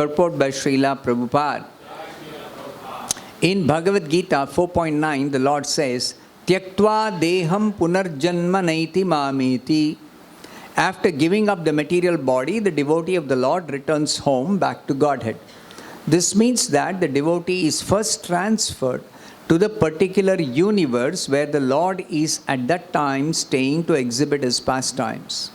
Purport by Srila Prabhupada. In Bhagavad Gita 4.9, the Lord says, Tyaktva deham punarjanma naiti mameti. After giving up the material body, the devotee of the Lord returns home back to Godhead. This means that the devotee is first transferred to the particular universe where the Lord is at that time staying to exhibit his pastimes.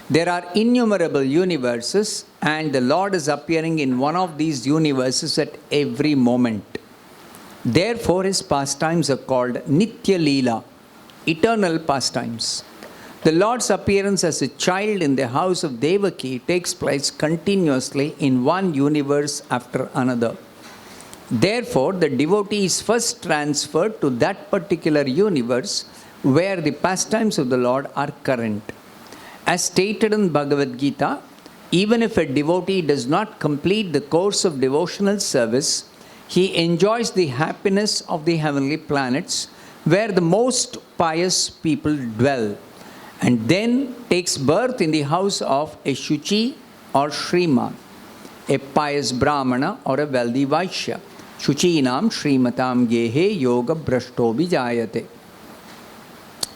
There are innumerable universes, and the Lord is appearing in one of these universes at every moment. Therefore, his pastimes are called Nitya Leela, eternal pastimes. The Lord's appearance as a child in the house of Devaki takes place continuously in one universe after another. Therefore, the devotee is first transferred to that particular universe where the pastimes of the Lord are current. As stated in Bhagavad Gita, even if a devotee does not complete the course of devotional service, he enjoys the happiness of the heavenly planets where the most pious people dwell, and then takes birth in the house of a Shuchi or Sriman, a pious Brahmana or a wealthy Vaishya. Shuchinam Srimatam Gehe Yoga Brashto Vijayate.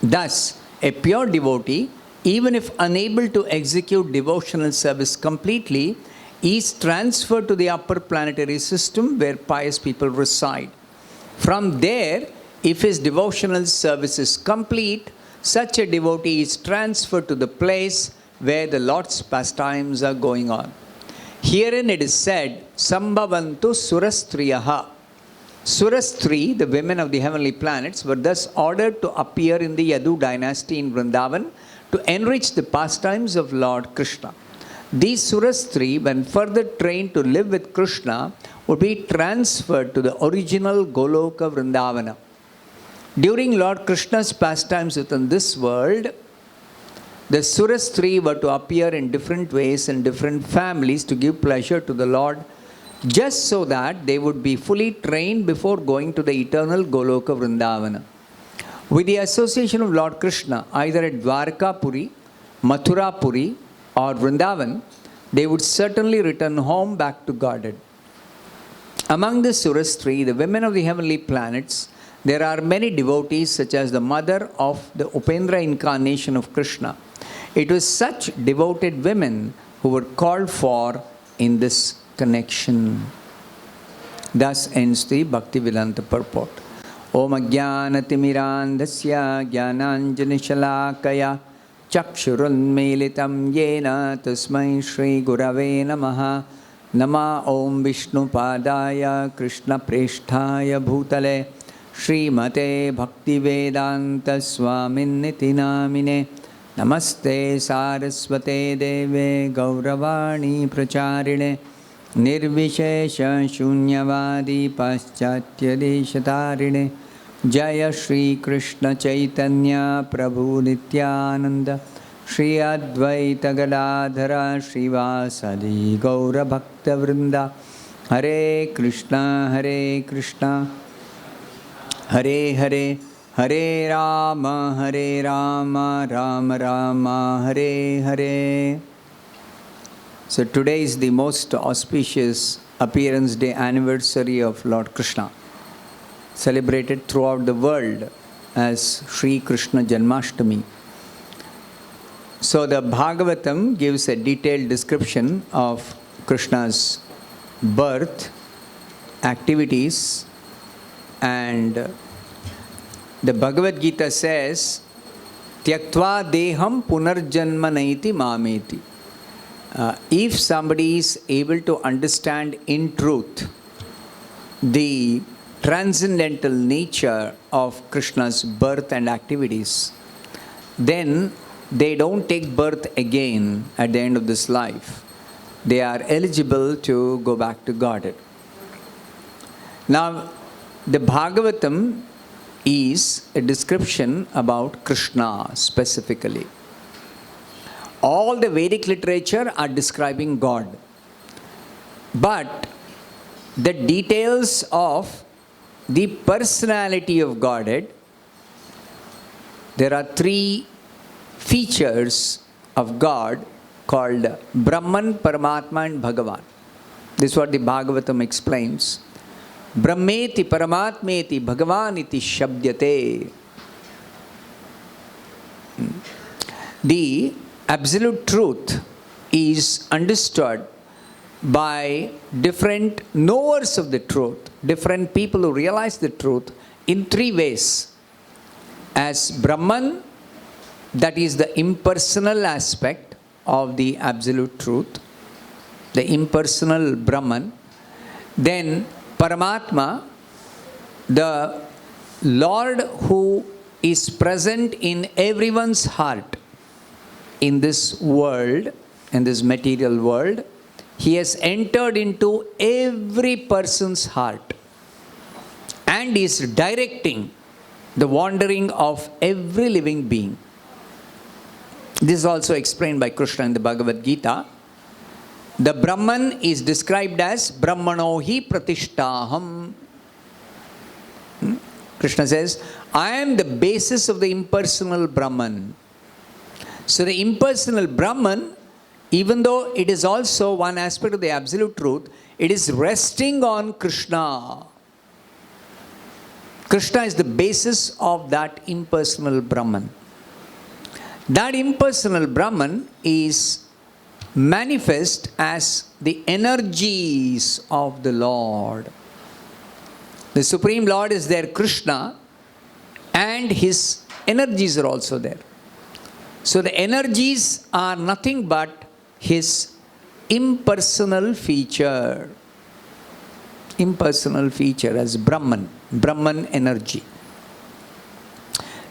Thus, a pure devotee, even if unable to execute devotional service completely, is transferred to the upper planetary system where pious people reside. From there, if his devotional service is complete, such a devotee is transferred to the place where the Lord's pastimes are going on. Herein it is said, Sambhavantu Surastriyaha. Surastri, the women of the heavenly planets, were thus ordered to appear in the Yadu dynasty in Vrindavan to enrich the pastimes of Lord Krishna. These Surastri, when further trained to live with Krishna, would be transferred to the original Goloka Vrindavana. During Lord Krishna's pastimes within this world, the Surastri were to appear in different ways in different families to give pleasure to the Lord, just so that they would be fully trained before going to the eternal Goloka Vrindavana. With the association of Lord Krishna, either at Dwarkapuri, Mathurapuri, or Vrindavan, they would certainly return home back to Godhead. Among the Surastri, the women of the heavenly planets, there are many devotees such as the mother of the Upendra incarnation of Krishna. It was such devoted women who were called for in this connection. Thus ends the Bhaktivedanta purport. Om Ajnanatimmirandasya Jnananjana Shalakaya Chakshurunmilitam Yena Tasmai Shri Gurave Namaha. Nama Om Vishnu Padaya Krishna Presthaya Bhutale Srimate Bhaktivedanta Swaminiti Namine. Namaste Saraswate Deve Gauravani Pracharine Nirvishesha Shunyavadi Paschatya Deshatarine Jaya Shri Krishna Chaitanya Prabhu Nityananda Shri Advaita Gadadhara Srivasadi Gaura Bhakta Vrinda Hare Krishna Hare Hare Hare Rama Rama Rama Hare Hare. So today is the most auspicious appearance day anniversary of Lord Krishna, celebrated throughout the world as Sri Krishna Janmashtami. So the Bhagavatam gives a detailed description of Krishna's birth, activities, and the Bhagavad Gita says, Tyaktva deham punarjanma naiti mameti. If somebody is able to understand in truth the transcendental nature of Krishna's birth and activities, then they don't take birth again at the end of this life. They are eligible to go back to Godhead. Now, the Bhagavatam is a description about Krishna specifically. All the Vedic literature are describing God. But the details of the personality of Godhead, there are three features of God called Brahman, Paramatma and Bhagavan. This is what the Bhagavatham explains. Brahmeti paramatmeti bhagavaniti shabdyate. The absolute truth is understood by different knowers of the truth, different people who realize the truth in three ways. As Brahman, that is the impersonal aspect of the absolute truth, the impersonal Brahman. Then Paramatma, the Lord who is present in everyone's heart in this world, in this material world. He has entered into every person's heart and is directing the wandering of every living being. This is also explained by Krishna in the Bhagavad Gita. The Brahman is described as Brahmano hi pratishtaham. Krishna says, I am the basis of the impersonal Brahman. So the impersonal Brahman, even though it is also one aspect of the absolute truth, it is resting on Krishna. Krishna is the basis of that impersonal Brahman. That impersonal Brahman is manifest as the energies of the Lord. The Supreme Lord is there, Krishna, and his energies are also there. So the energies are nothing but his impersonal feature. Impersonal feature as Brahman, Brahman energy.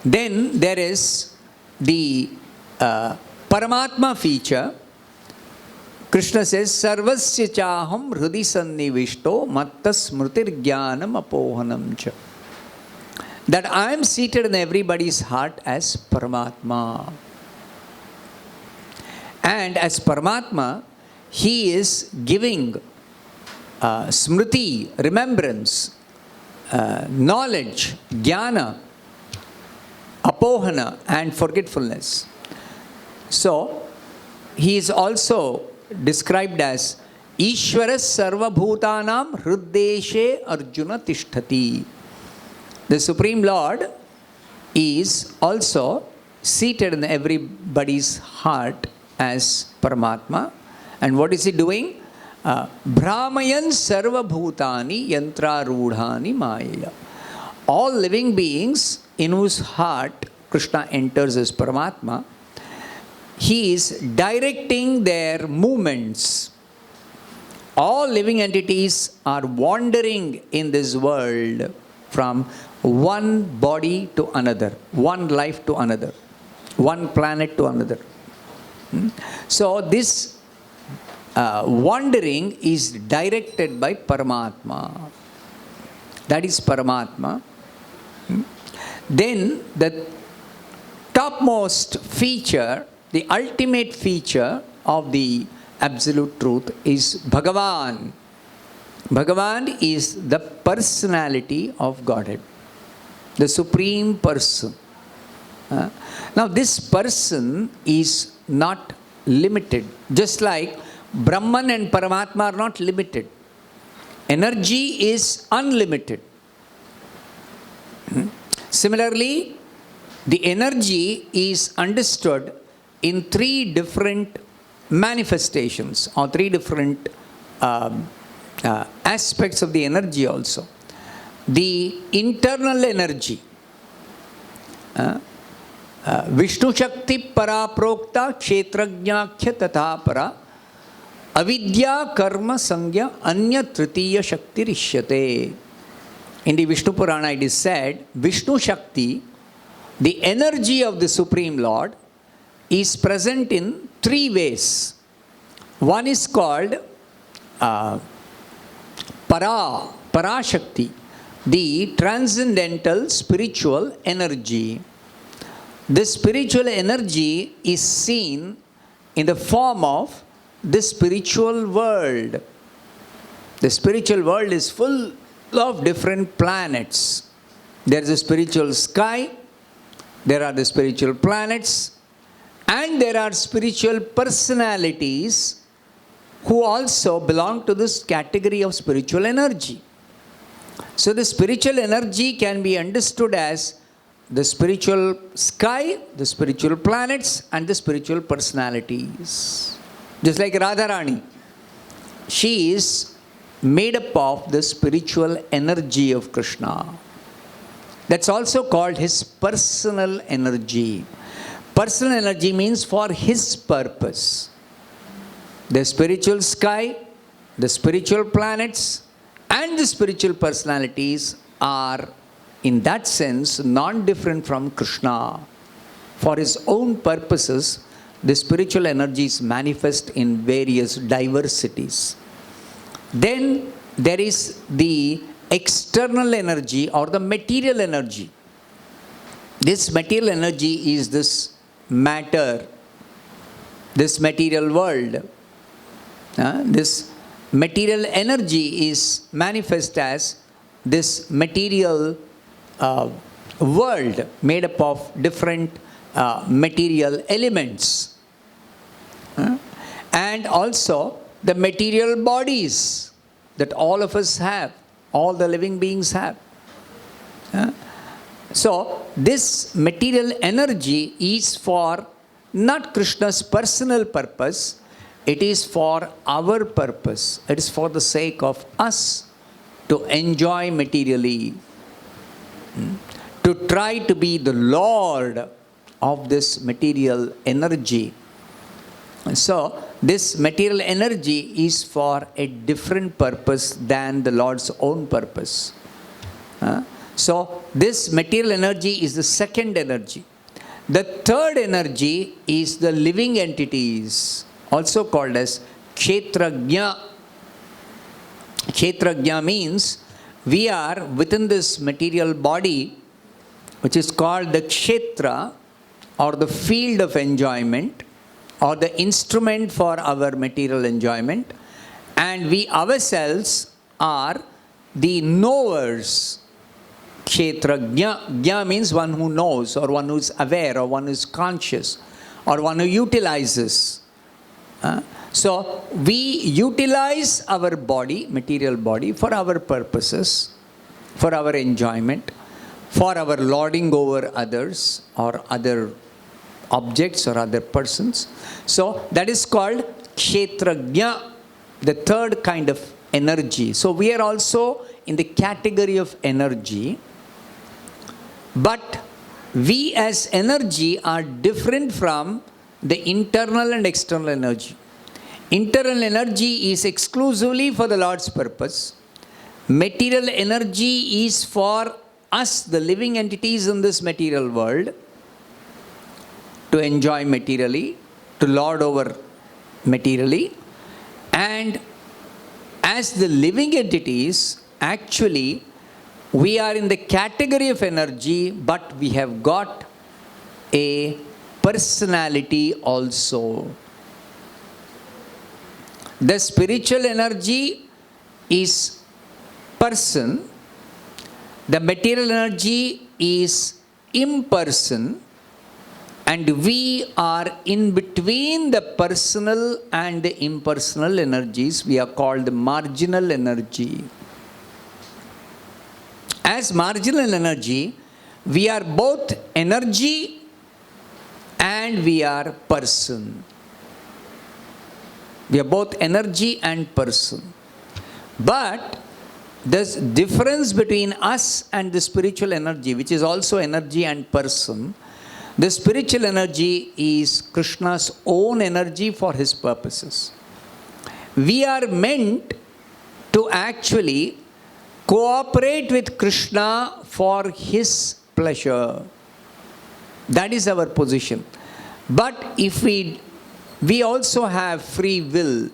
Then there is the Paramatma feature. Krishna says, Sarvasya chaham hrudi sannivishto matta smrutir jnanam apohanam cha. That I am seated in everybody's heart as Paramatma. And as Paramatma, he is giving smriti, remembrance, knowledge, jnana, apohana, and forgetfulness. So, he is also described as Ishvara Sarva Bhutanam Hriddeshe Arjuna Tishtati. The Supreme Lord is also seated in everybody's heart as Paramatma. And what is he doing? Brahmayan Sarva Bhutani Yantra Rudhani Maya. All living beings in whose heart Krishna enters as Paramatma, he is directing their movements. All living entities are wandering in this world from one body to another, one life to another, one planet to another. So this wandering is directed by Paramatma. That is Paramatma. Then the topmost feature, the ultimate feature of the absolute truth is Bhagavan. Bhagavan is the personality of Godhead, the supreme person. Now this person is not limited. Just like Brahman and Paramatma are not limited. Energy is unlimited. Similarly, the energy is understood in three different manifestations or three different aspects of the energy also. The internal energy, Vishnu Shakti para prokta kshetragnyakhya tatha para avidya karma sangya anya tritiya shakti rishyate. In the Vishnu Purana it is said, Vishnu Shakti, the energy of the Supreme Lord, is present in three ways. One is called Parashakti, the transcendental spiritual energy. This spiritual energy is seen in the form of the spiritual world. The spiritual world is full of different planets. There is a spiritual sky, there are the spiritual planets, and there are spiritual personalities who also belong to this category of spiritual energy. So the spiritual energy can be understood as the spiritual sky, the spiritual planets, and the spiritual personalities. Just like Radharani, she is made up of the spiritual energy of Krishna. That's also called his personal energy. Personal energy means for his purpose. The spiritual sky, the spiritual planets, and the spiritual personalities are, in that sense, non-different from Krishna. For his own purposes, the spiritual energies manifest in various diversities. Then there is the external energy or the material energy. This material energy is this matter, this material world. This material energy is manifest as this material world made up of different material elements. And also the material bodies that all of us have, all the living beings have. So this material energy is for not Krishna's personal purpose, it is for our purpose. It is for the sake of us to enjoy materially, to try to be the Lord of this material energy. So this material energy is for a different purpose than the Lord's own purpose. So this material energy is the second energy. The third energy is the living entities, also called as Kshetrajna. Kshetrajna means we are within this material body, which is called the Kshetra, or the field of enjoyment, or the instrument for our material enjoyment, and we ourselves are the knowers. Kshetrajna. Jna means one who knows, or one who is aware, or one who is conscious, or one who utilizes. So we utilize our body, material body, for our purposes, for our enjoyment, for our lording over others, or other objects, or other persons. So that is called Kshetrajna, the third kind of energy. So we are also in the category of energy, but we as energy are different from the internal and external energy. Internal energy is exclusively for the Lord's purpose. Material energy is for us, the living entities in this material world, to enjoy materially, to lord over materially. And as the living entities, actually, we are in the category of energy, but we have got a personality also. The spiritual energy is person, the material energy is imperson, and we are in between the personal and the impersonal energies. We are called marginal energy. As marginal energy, we are both energy and we are person. We are both energy and person. But the difference between us and the spiritual energy, which is also energy and person, the spiritual energy is Krishna's own energy for his purposes. We are meant to actually cooperate with Krishna for his pleasure. That is our position. But if we also have free will,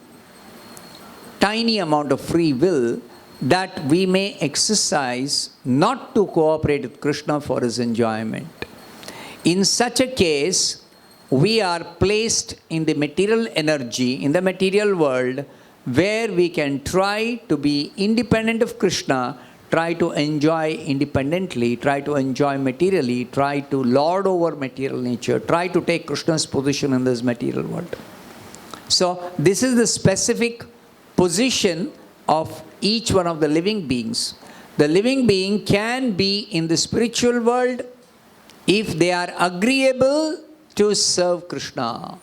tiny amount of free will, that we may exercise not to cooperate with Krishna for his enjoyment. In such a case, we are placed in the material energy, in the material world, where we can try to be independent of Krishna, try to enjoy independently, try to enjoy materially, try to lord over material nature, try to take Krishna's position in this material world. So this is the specific position of each one of the living beings. The living being can be in the spiritual world if they are agreeable to serve Krishna,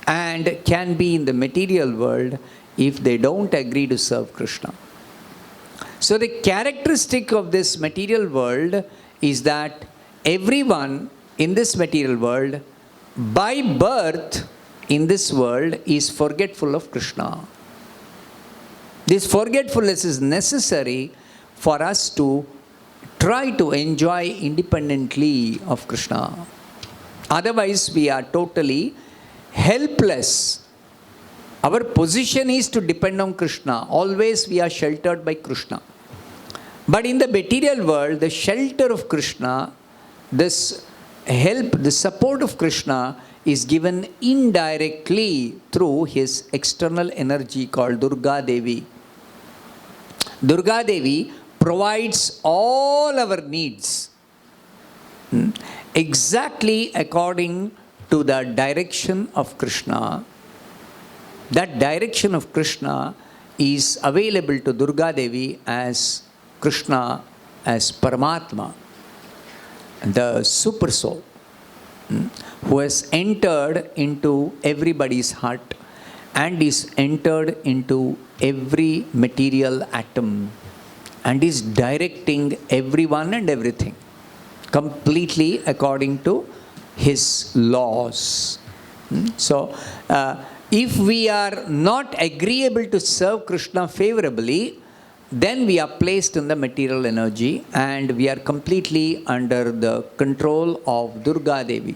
and can be in the material world if they don't agree to serve Krishna. So the characteristic of this material world is that everyone in this material world, by birth in this world, is forgetful of Krishna. This forgetfulness is necessary for us to try to enjoy independently of Krishna. Otherwise, we are totally helpless. Our position is to depend on Krishna. Always we are sheltered by Krishna. But in the material world, the shelter of Krishna, this help, the support of Krishna is given indirectly through his external energy called Durga Devi. Durga Devi provides all our needs exactly according to the direction of Krishna. That direction of Krishna is available to Durga Devi as Krishna, as Paramatma, the super soul, who has entered into everybody's heart and is entered into every material atom and is directing everyone and everything completely according to his laws. So, if we are not agreeable to serve Krishna favorably, then we are placed in the material energy and we are completely under the control of Durga Devi,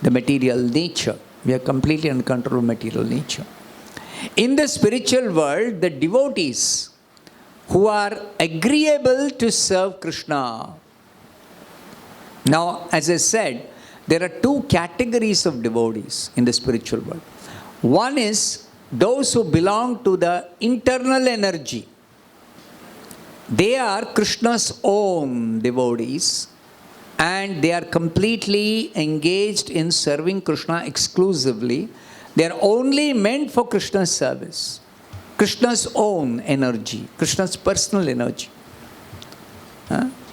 the material nature. We are completely under control of material nature. In the spiritual world, the devotees who are agreeable to serve Krishna. Now, as I said, there are two categories of devotees in the spiritual world. One is those who belong to the internal energy. They are Krishna's own devotees and they are completely engaged in serving Krishna exclusively. They are only meant for Krishna's service. Krishna's own energy, Krishna's personal energy.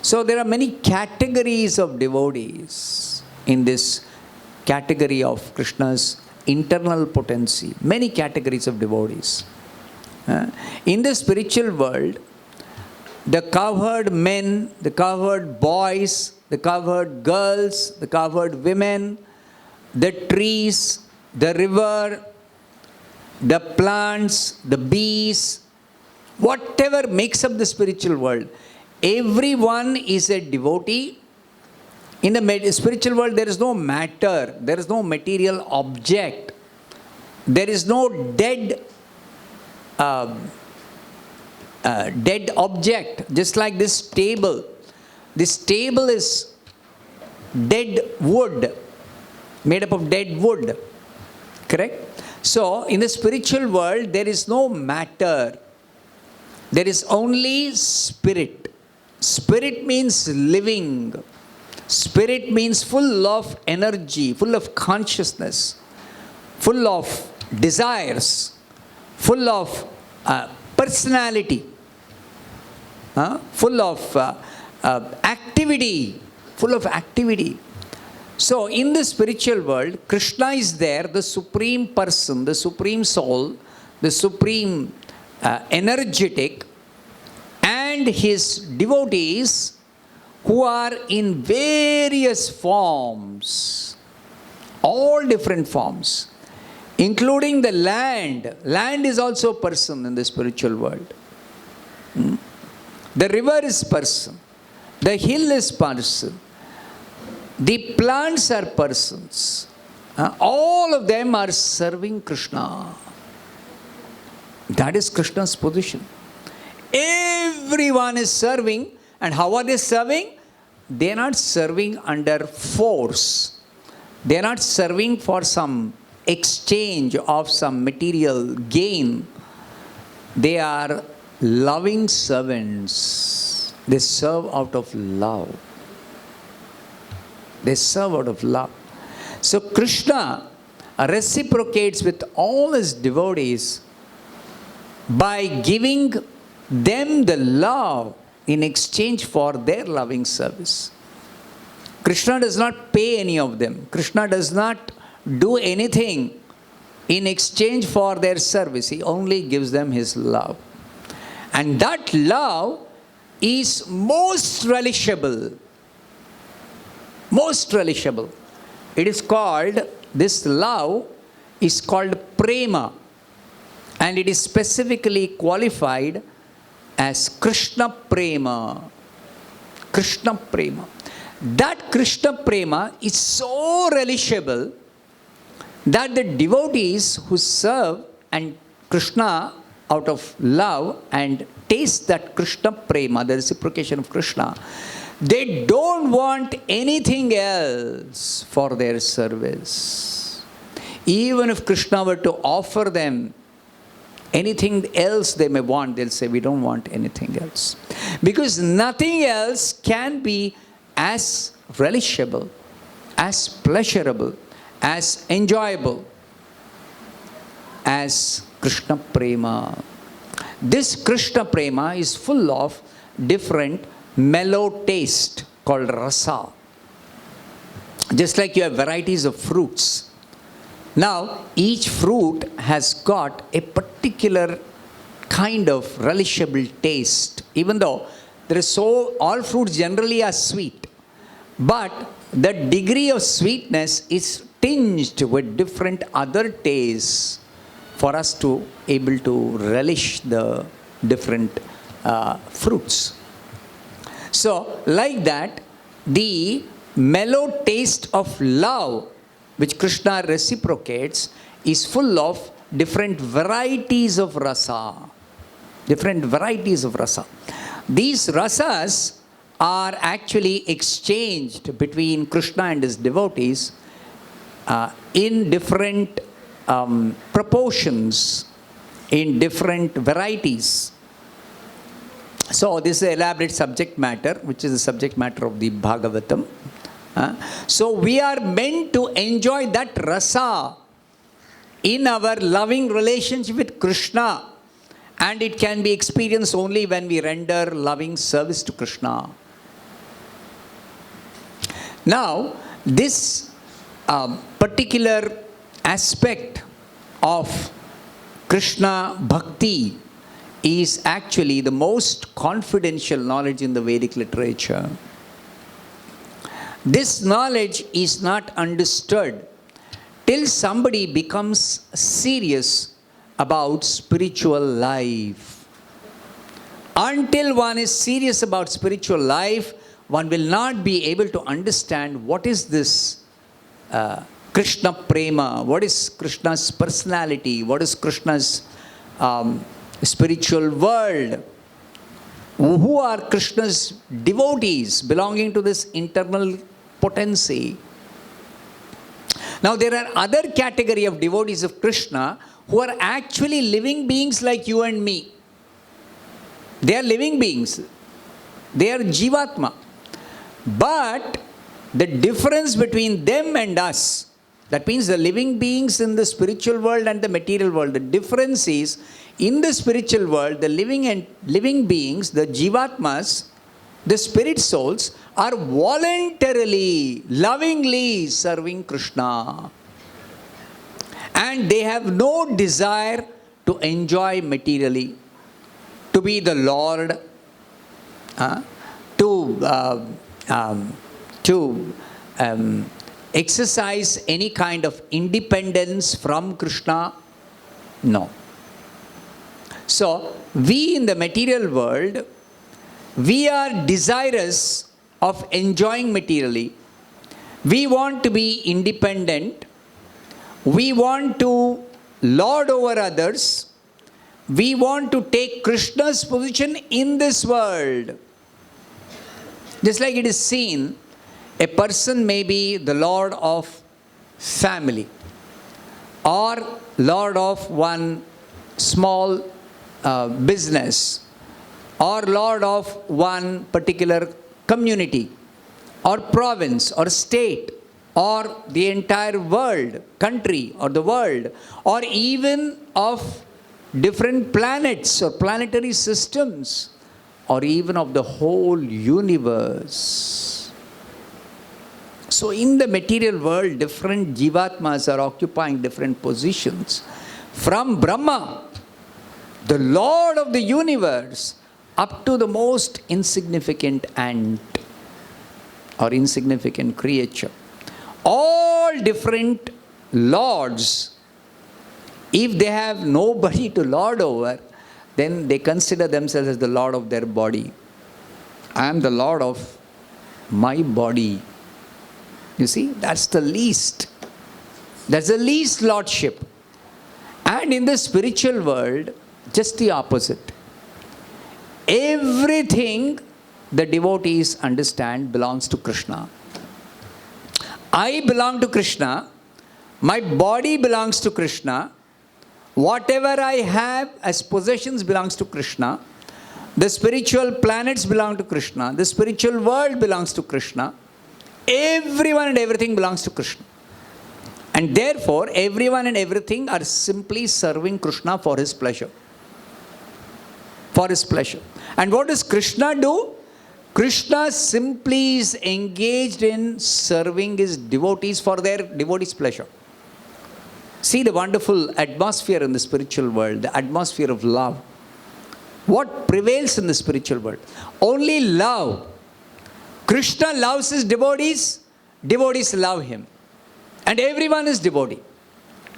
So there are many categories of devotees in this category of Krishna's internal potency. Many categories of devotees. In the spiritual world, the cowherd men, the cowherd boys, the cowherd girls, the cowherd women, the trees, the river, the plants, the bees, whatever makes up the spiritual world, everyone is a devotee. In the spiritual world, there is no matter, there is no material object, there is no dead object, just like this table. This table is dead wood, made up of dead wood, correct? So, in the spiritual world, there is no matter, there is only spirit. Spirit means living. Spirit means full of energy, full of consciousness, full of desires, full of personality, full of activity, full of activity. So, in the spiritual world, Krishna is there, the supreme person, the supreme soul, the supreme energetic, and his devotees who are in various forms, all different forms, including the land. Land is also a person in the spiritual world. The river is person. The hill is person. The plants are persons. All of them are serving Krishna. That is Krishna's position. Everyone is serving. And how are they serving? They are not serving under force. They are not serving for some exchange of some material gain. They are loving servants. They serve out of love. They serve out of love. So Krishna reciprocates with all his devotees by giving them the love in exchange for their loving service. Krishna does not pay any of them. Krishna does not do anything in exchange for their service. He only gives them his love. And that love is most relishable. Most relishable. It is called, this love is called prema. And it is specifically qualified as Krishna prema. Krishna prema. That Krishna prema is so relishable that the devotees who serve and Krishna out of love and taste that Krishna prema, the reciprocation of Krishna, they don't want anything else for their service. Even if Krishna were to offer them anything else they may want, they'll say, we don't want anything else. Because nothing else can be as relishable, as pleasurable, as enjoyable as Krishna prema. This Krishna prema is full of different mellow taste called rasa. Just like you have varieties of fruits. Now, each fruit has got a particular kind of relishable taste. Even though all fruits generally are sweet. But the degree of sweetness is tinged with different other tastes for us to able to relish the different fruits. So, like that, the mellow taste of love which Krishna reciprocates is full of different varieties of rasa. Different varieties of rasa. These rasas are actually exchanged between Krishna and his devotees in different proportions, in different varieties. So this is an elaborate subject matter, which is the subject matter of the Bhagavatam. So we are meant to enjoy that rasa in our loving relationship with Krishna. And it can be experienced only when we render loving service to Krishna. Now, this particular aspect of Krishna Bhakti is actually the most confidential knowledge in the Vedic literature. This knowledge is not understood till somebody becomes serious about spiritual life. Until one is serious about spiritual life, one will not be able to understand what is this Krishna prema, what is Krishna's personality, what is Krishna's spiritual world, who are Krishna's devotees belonging to this internal potency. Now there are other category of devotees of Krishna who are actually living beings like you and me. They are living beings. They are Jivatma. But the difference between them and us, that means the living beings in the spiritual world and the material world, the difference is, in the spiritual world, the living beings, the Jivatmas, the spirit souls, are voluntarily, lovingly serving Krishna. And they have no desire to enjoy materially, to be the Lord, to exercise any kind of independence from Krishna. No. So, we in the material world, we are desirous of enjoying materially. We want to be independent. We want to lord over others. We want to take Krishna's position in this world. Just like it is seen, a person may be the lord of family or lord of one small business or lord of one particular community or province or state. or the entire world, country or the world, or even of different planets or planetary systems, or even of the whole universe. So in the material world, different jivatmas are occupying different positions. From Brahma, the Lord of the universe, up to the most insignificant ant or insignificant creature. All different lords, if they have nobody to lord over, then they consider themselves as the lord of their body. I am the lord of my body. You see, that's the least. That's the least lordship. And in the spiritual world, just the opposite. Everything the devotees understand belongs to Krishna. I belong to Krishna. My body belongs to Krishna. Whatever I have as possessions belongs to Krishna. The spiritual planets belong to Krishna. The spiritual world belongs to Krishna. Everyone and everything belongs to Krishna. And therefore, everyone and everything are simply serving Krishna for his pleasure. For his pleasure. And what does Krishna do? Krishna simply is engaged in serving his devotees for their devotees' pleasure. See the wonderful atmosphere in the spiritual world, the atmosphere of love. What prevails in the spiritual world? Only love. Krishna loves his devotees, devotees love him. And everyone is devotee.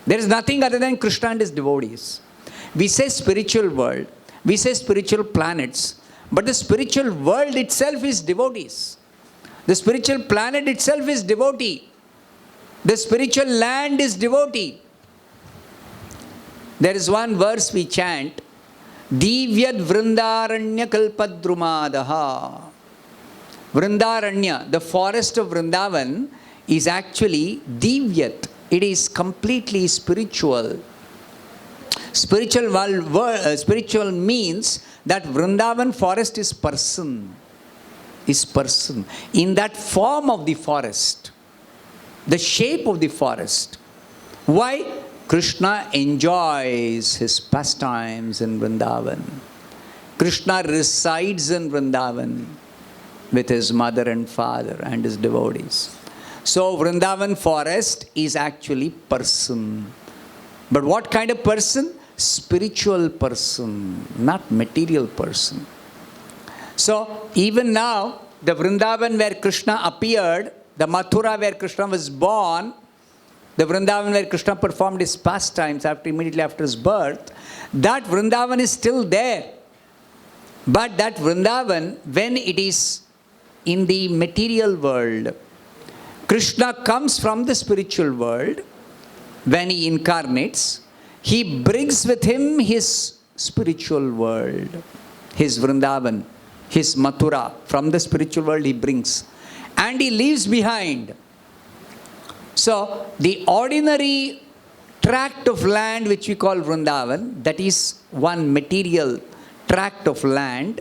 There is nothing other than Krishna and his devotees. We say spiritual world, we say spiritual planets, but the spiritual world itself is devotees. The spiritual planet itself is devotee. The spiritual land is devotee. There is one verse we chant, Divyad Vrindaranya Kalpadrumadaha. Vrindaranya, the forest of Vrindavan, is actually Divyat. It is completely spiritual. Spiritual means that Vrindavan forest is person. Is person. In that form of the forest, the shape of the forest. Why? Krishna enjoys his pastimes in Vrindavan. Krishna resides in Vrindavan with his mother and father and his devotees. So Vrindavan forest is actually person. But what kind of person? Spiritual person, not material person. So even now, the Vrindavan where Krishna appeared, the Mathura where Krishna was born, the Vrindavan where Krishna performed his pastimes immediately after his birth, that Vrindavan is still there. But that Vrindavan, when it is in the material world, Krishna comes from the spiritual world. When he incarnates, he brings with him his spiritual world, his Vrindavan, his Mathura. From the spiritual world he brings. And he leaves behind. So, the ordinary tract of land which we call Vrindavan, that is one material tract of land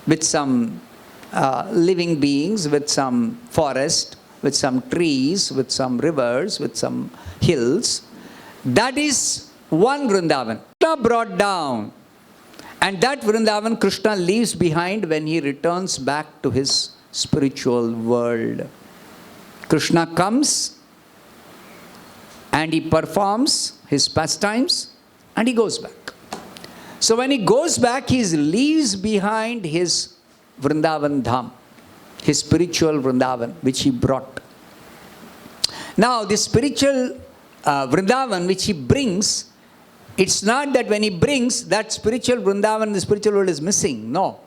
with some living beings, with some forest, with some trees, with some rivers, with some hills. That is one Vrindavan. Krishna brought down. And that Vrindavan Krishna leaves behind when he returns back to his spiritual world. Krishna comes and he performs his pastimes and he goes back. So when he goes back, he leaves behind his Vrindavan Dham, his spiritual Vrindavan, which he brought. Now, the spiritual Vrindavan which he brings, it's not that when he brings that spiritual Vrindavan, the spiritual world is missing. No.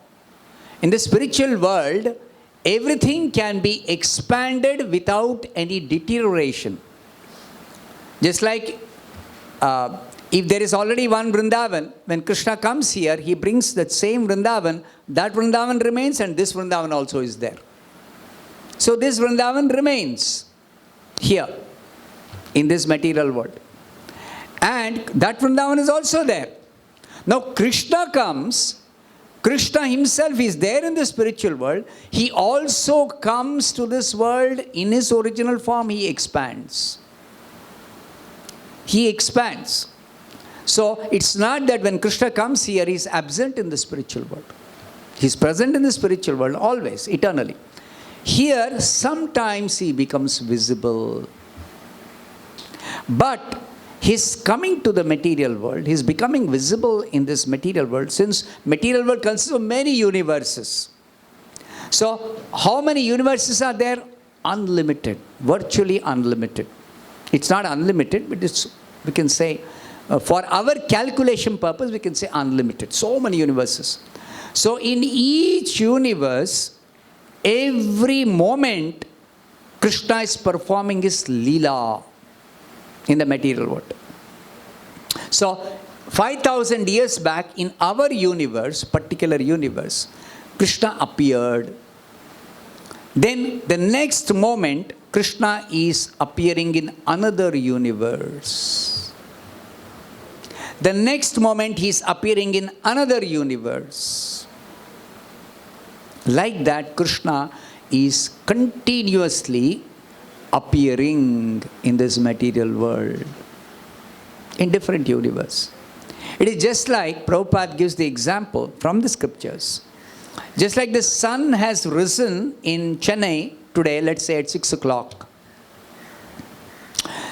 In the spiritual world, everything can be expanded without any deterioration. Just like if there is already one Vrindavan, when Krishna comes here, he brings that same Vrindavan, that Vrindavan remains and this Vrindavan also is there. So this Vrindavan remains here in this material world. And that Vrindavan is also there. Now Krishna comes Krishna himself is there in the spiritual world. He also comes to this world in his original form. He expands. He expands. So it's not that when Krishna comes here, he is absent in the spiritual world. He is present in the spiritual world always, eternally. Here, sometimes he becomes visible. But his coming to the material world, his becoming visible in this material world, since material world consists of many universes. So, how many universes are there? Unlimited, virtually unlimited. It's not unlimited, but it's, we can say, for our calculation purpose, we can say unlimited. So many universes. So, in each universe, every moment, Krishna is performing his Leela in the material world. So, 5,000 years back in our universe, particular universe, Krishna appeared. Then the next moment, Krishna is appearing in another universe. The next moment, he is appearing in another universe. Like that, Krishna is continuously appearing in this material world, in different universe. It is just like, Prabhupada gives the example from the scriptures. Just like the sun has risen in Chennai today, let's say at 6 o'clock.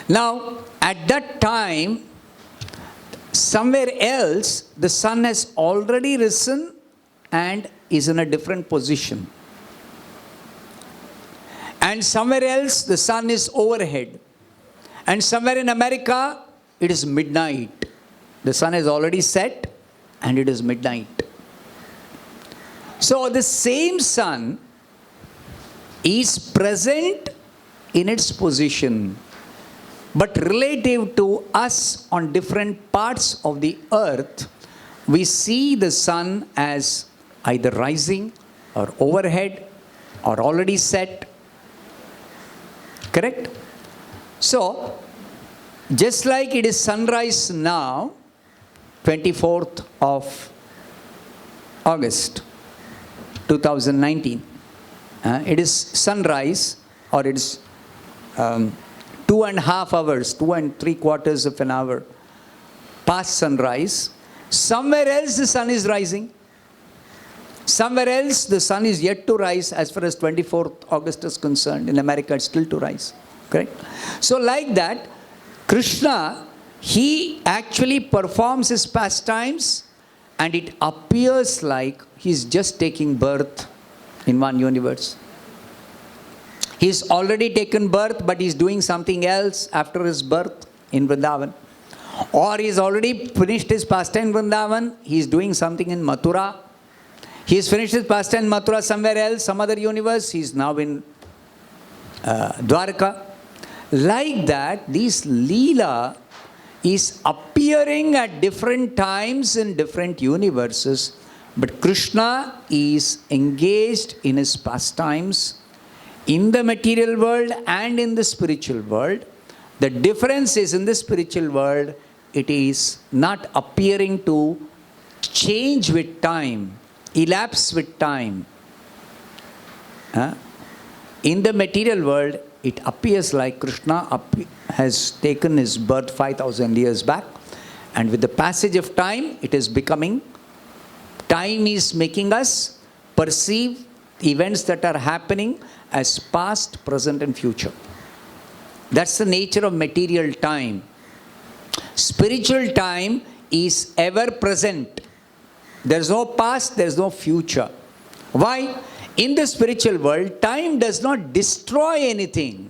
Now, at that time, somewhere else, the sun has already risen and is in a different position. And somewhere else, the sun is overhead. And somewhere in America, it is midnight. The sun has already set and it is midnight. So the same sun is present in its position. But relative to us on different parts of the earth, we see the sun as either rising or overhead or already set. Correct? So, just like it is sunrise now, 24th of August 2019, it is sunrise, or it is 2.5 hours, 2 3/4 of an hour past sunrise. Somewhere else the sun is rising. Somewhere else the sun is yet to rise. As far as 24th August is concerned, in America it's still to rise. Correct? So like that, Krishna, he actually performs his pastimes and it appears like he's just taking birth in one universe. He's already taken birth, but he's doing something else after his birth in Vrindavan. Or he's already finished his pastime in Vrindavan, he's doing something in Mathura. He's finished his pastime in Mathura somewhere else, some other universe, he's now in Dwarka. Like that, this Leela is appearing at different times in different universes, but Krishna is engaged in his pastimes in the material world and in the spiritual world. The difference is, in the spiritual world, it is not appearing to change with time, elapse with time. In the material world, it appears like Krishna has taken his birth 5,000 years back, and with the passage of time, it is becoming, time is making us perceive events that are happening as past, present and future. That's the nature of material time. Spiritual time is ever present. There is no past, there is no future. Why? In the spiritual world, time does not destroy anything.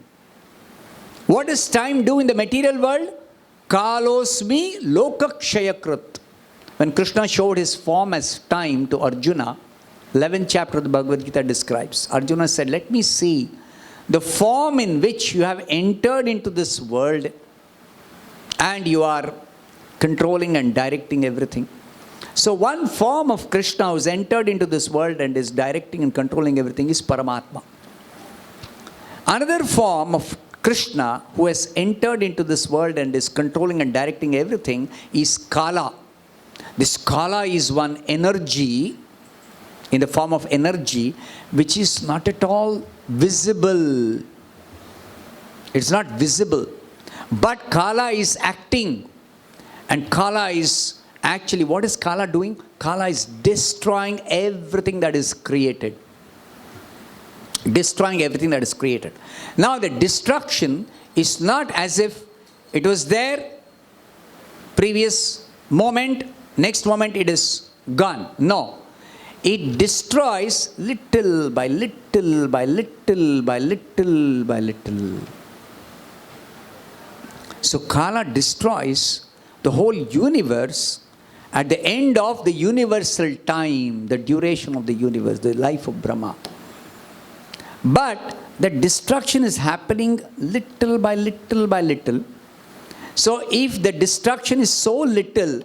What does time do in the material world? Kalosmi lokakshayakrit. When Krishna showed his form as time to Arjuna, 11th chapter of the Bhagavad Gita describes. Arjuna said, let me see the form in which you have entered into this world and you are controlling and directing everything. So one form of Krishna who has entered into this world and is directing and controlling everything is Paramatma. Another form of Krishna who has entered into this world and is controlling and directing everything is Kala. This Kala is one energy in the form of energy, which is not at all visible. It's not visible. But Kala is acting. And Kala is actually, what is Kala doing? Kala is destroying everything that is created. Destroying everything that is created. Now the destruction is not as if it was there, previous moment, next moment it is gone. No. It destroys little by little by little by little by little. So Kala destroys the whole universe at the end of the universal time, the duration of the universe, the life of Brahma. But the destruction is happening little by little by little. So if the destruction is so little,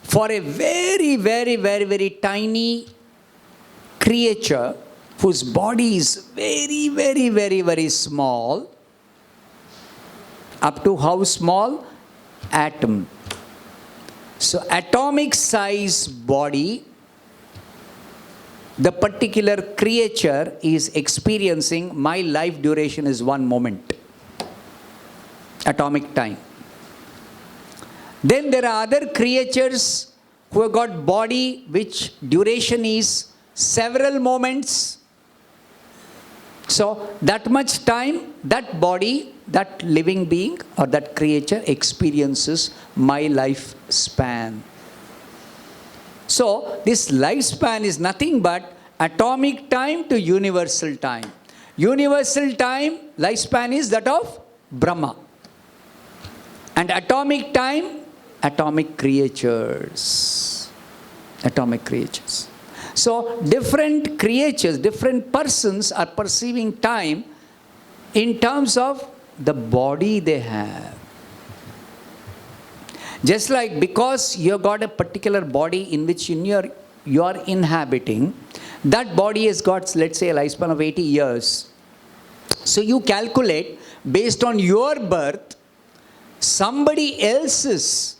for a very, very, very, very tiny creature whose body is very, very, very, very small, up to how small? Atom. So atomic size body, the particular creature is experiencing, my life duration is 1 moment. Atomic time. Then there are other creatures who have got body which duration is several moments. So that much time, that body, that living being or that creature experiences my lifespan. So this lifespan is nothing but atomic time to universal time. Universal time, lifespan is that of Brahma. And atomic time, atomic creatures. Atomic creatures. So different creatures, different persons are perceiving time in terms of the body they have. Just like because you have got a particular body in which you are inhabiting, that body has got, let's say, a lifespan of 80 years. So you calculate based on your birth, somebody else's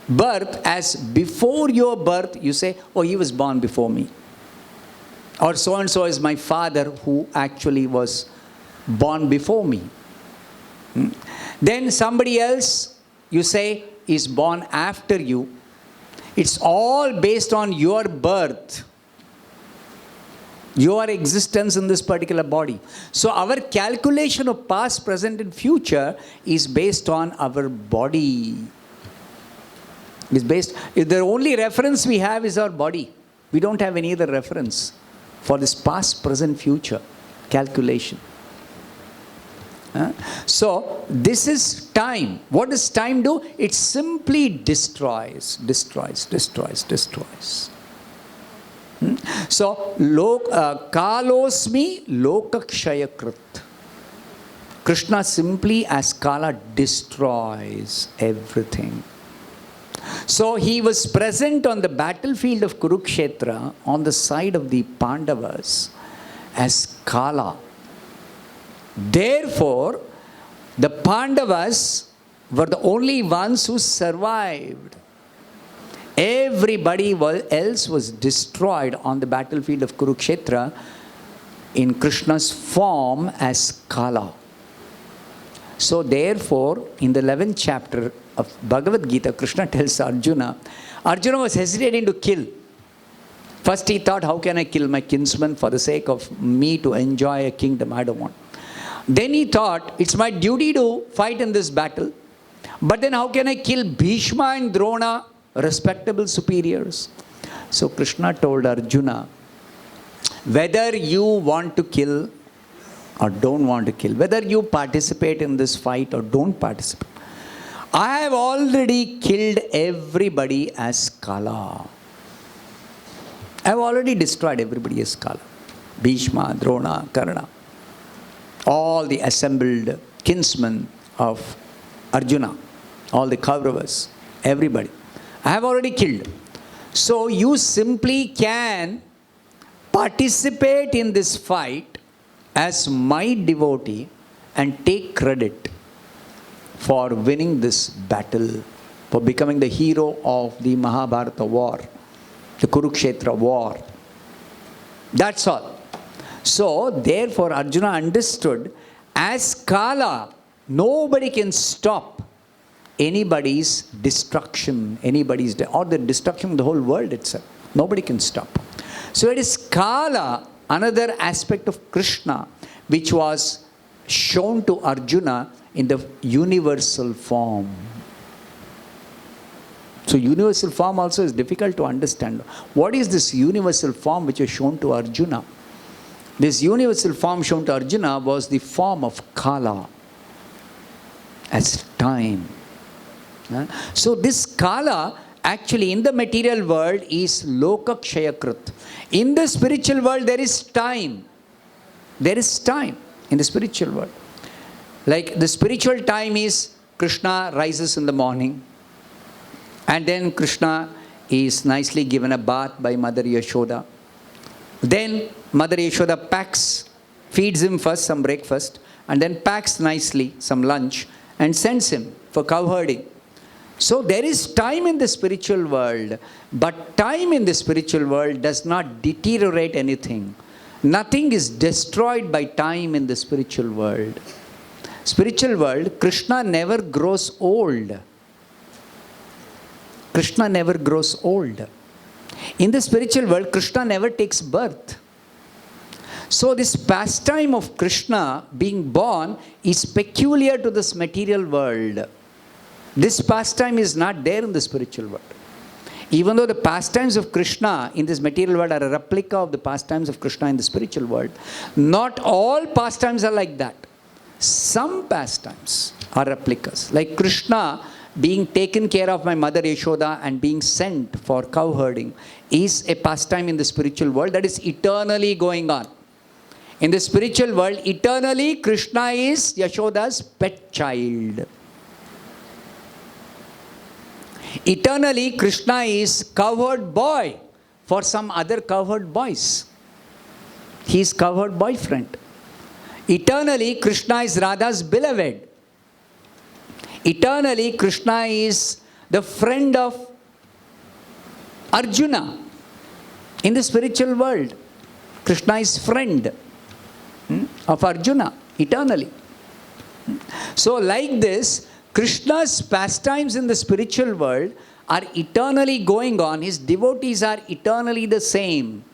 birth as before your birth, you say, oh, he was born before me. Or so and so is my father who actually was born before me. Then somebody else, you say, is born after you. It's all based on your birth, your existence in this particular body. So our calculation of past, present and future is based on our body. It's based, if the only reference we have is our body. We don't have any other reference for this past, present, future calculation. So this is time. What does time do? It simply destroys. So kalosmi lokakshayakrit. Krishna simply as Kala destroys everything. So he was present on the battlefield of Kurukshetra on the side of the Pandavas as Kala. Therefore, the Pandavas were the only ones who survived. Everybody else was destroyed on the battlefield of Kurukshetra in Krishna's form as Kala. So therefore, in the 11th chapter of Bhagavad Gita, Krishna tells Arjuna was hesitating to kill. First he thought, how can I kill my kinsman for the sake of me to enjoy a kingdom? I don't want. Then he thought, it's my duty to fight in this battle. But then how can I kill Bhishma and Drona, respectable superiors? So Krishna told Arjuna, whether you want to kill or don't want to kill, whether you participate in this fight or don't participate, I have already killed everybody as Kala. I have already destroyed everybody as Kala. Bhishma, Drona, Karna. All the assembled kinsmen of Arjuna, all the Kauravas, everybody. I have already killed. So you simply can participate in this fight as my devotee and take credit for winning this battle, for becoming the hero of the Mahabharata war, the Kurukshetra war. That's all. So, therefore, Arjuna understood, as Kala, nobody can stop anybody's destruction, or the destruction of the whole world itself. Nobody can stop. So, it is Kala, another aspect of Krishna, which was shown to Arjuna in the universal form. So universal form also is difficult to understand. What is this universal form which was shown to Arjuna? This universal form shown to Arjuna was the form of Kala, as time. So this Kala actually in the material world is Lokakshayakrit. In the spiritual world there is time. There is time in the spiritual world. Like the spiritual time is Krishna rises in the morning, and then Krishna is nicely given a bath by Mother Yashoda. Then Mother Yashoda packs, feeds him first some breakfast, and then packs nicely some lunch and sends him for cow herding. So there is time in the spiritual world, but time in the spiritual world does not deteriorate anything. Nothing is destroyed by time in the spiritual world. Spiritual world, Krishna never grows old. Krishna never grows old. In the spiritual world, Krishna never takes birth. So this pastime of Krishna being born is peculiar to this material world. This pastime is not there in the spiritual world. Even though the pastimes of Krishna in this material world are a replica of the pastimes of Krishna in the spiritual world, not all pastimes are like that. Some pastimes are replicas. Like Krishna being taken care of by Mother Yashoda and being sent for cow herding is a pastime in the spiritual world that is eternally going on. In the spiritual world, eternally Krishna is Yashoda's pet child. Eternally Krishna is cowherd boy for some other cowherd boys. He is cowherd boyfriend. Eternally Krishna is Radha's beloved. Eternally Krishna is the friend of Arjuna. In the spiritual world, Krishna is friend of Arjuna eternally. So like this, Krishna's pastimes in the spiritual world are eternally going on. His devotees are eternally the same.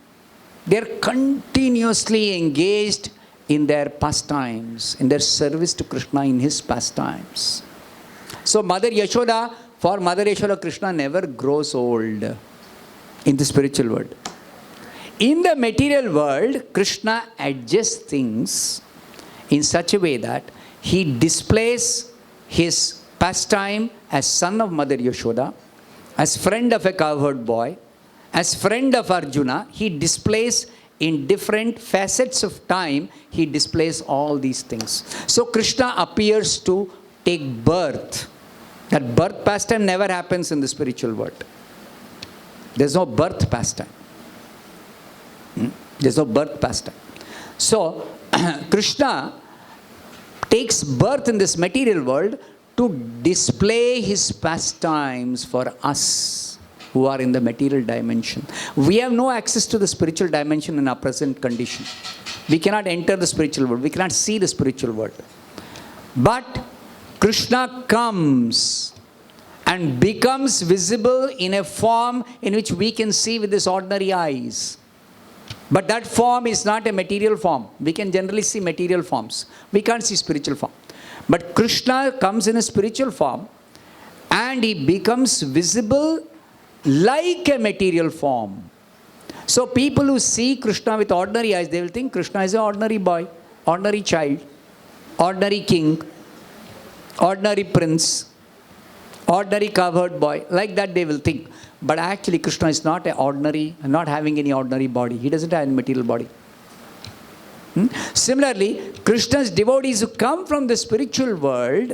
They are continuously engaged in their pastimes, in their service to Krishna in his pastimes. So Mother Yashoda, for Mother Yashoda, Krishna never grows old in the spiritual world. In the material world, Krishna adjusts things in such a way that he displays his pastime as son of Mother Yashoda, as friend of a cowherd boy, as friend of Arjuna. He displays in different facets of time, he displays all these things. So Krishna appears to take birth. That birth pastime never happens in the spiritual world. There's no birth pastime. There's no birth pastime. So Krishna takes birth in this material world to display his pastimes for us who are in the material dimension. We have no access to the spiritual dimension in our present condition. We cannot enter the spiritual world. We cannot see the spiritual world. But Krishna comes and becomes visible in a form in which we can see with his ordinary eyes. But that form is not a material form. We can generally see material forms. We can't see spiritual form. But Krishna comes in a spiritual form and he becomes visible like a material form. So people who see Krishna with ordinary eyes, they will think Krishna is an ordinary boy, ordinary child, ordinary king, ordinary prince, ordinary cowherd boy. Like that they will think. But actually Krishna is not not having any ordinary body. He doesn't have any material body. Similarly, Krishna's devotees who come from the spiritual world,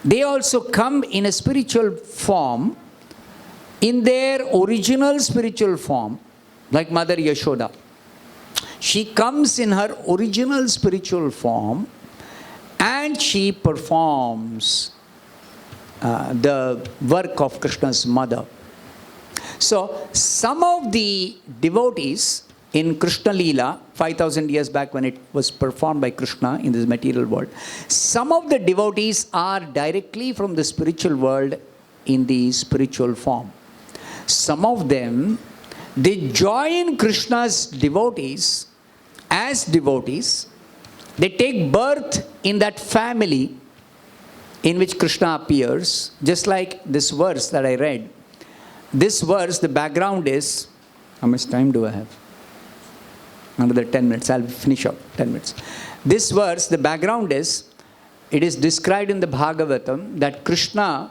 they also come in a spiritual form, in their original spiritual form, like Mother Yashoda. She comes in her original spiritual form and she performs the work of Krishna's mother. So some of the devotees in Krishna Leela, 5,000 years back when it was performed by Krishna in this material world, some of the devotees are directly from the spiritual world in the spiritual form. Some of them, they join Krishna's devotees as devotees. They take birth in that family in which Krishna appears, just like this verse that I read. This verse, the background is, how much time do I have? Another 10 minutes, I'll finish up 10 minutes. This verse, the background is, it is described in the Bhagavatam that Krishna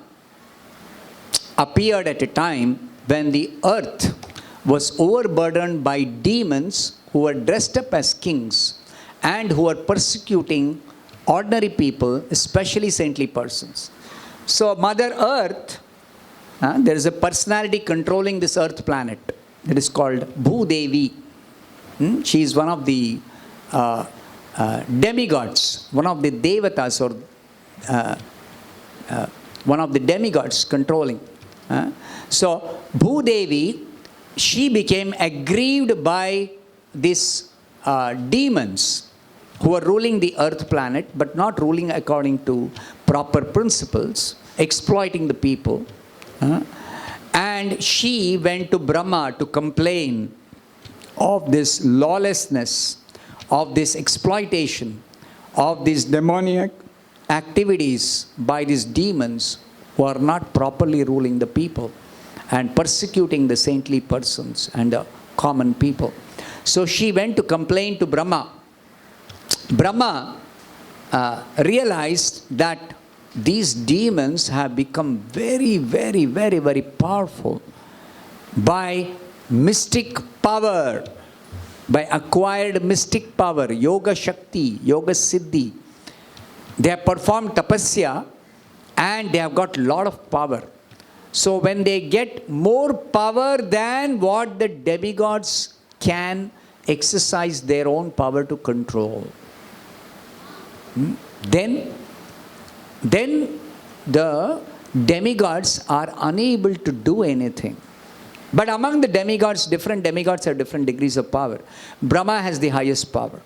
appeared at a time when the earth was overburdened by demons who were dressed up as kings and who were persecuting ordinary people, especially saintly persons. So Mother Earth, there is a personality controlling this earth planet that is called Bhudevi. She is one of the demigods, one of the devatas, or one of the demigods controlling. So Bhudevi, she became aggrieved by these demons who were ruling the earth planet, but not ruling according to proper principles, exploiting the people. And she went to Brahma to complain of this lawlessness, of this exploitation, of these demoniac activities by these demons who are not properly ruling the people and persecuting the saintly persons and the common people. So she went to complain to Brahma. Brahma realized that these demons have become very, very, very, very powerful by mystic power, by acquired mystic power, yoga shakti, yoga siddhi. They have performed tapasya and they have got a lot of power. So when they get more power than what the demigods can exercise their own power to control, then the demigods are unable to do anything. But among the demigods, different demigods have different degrees of power. Brahma has the highest power.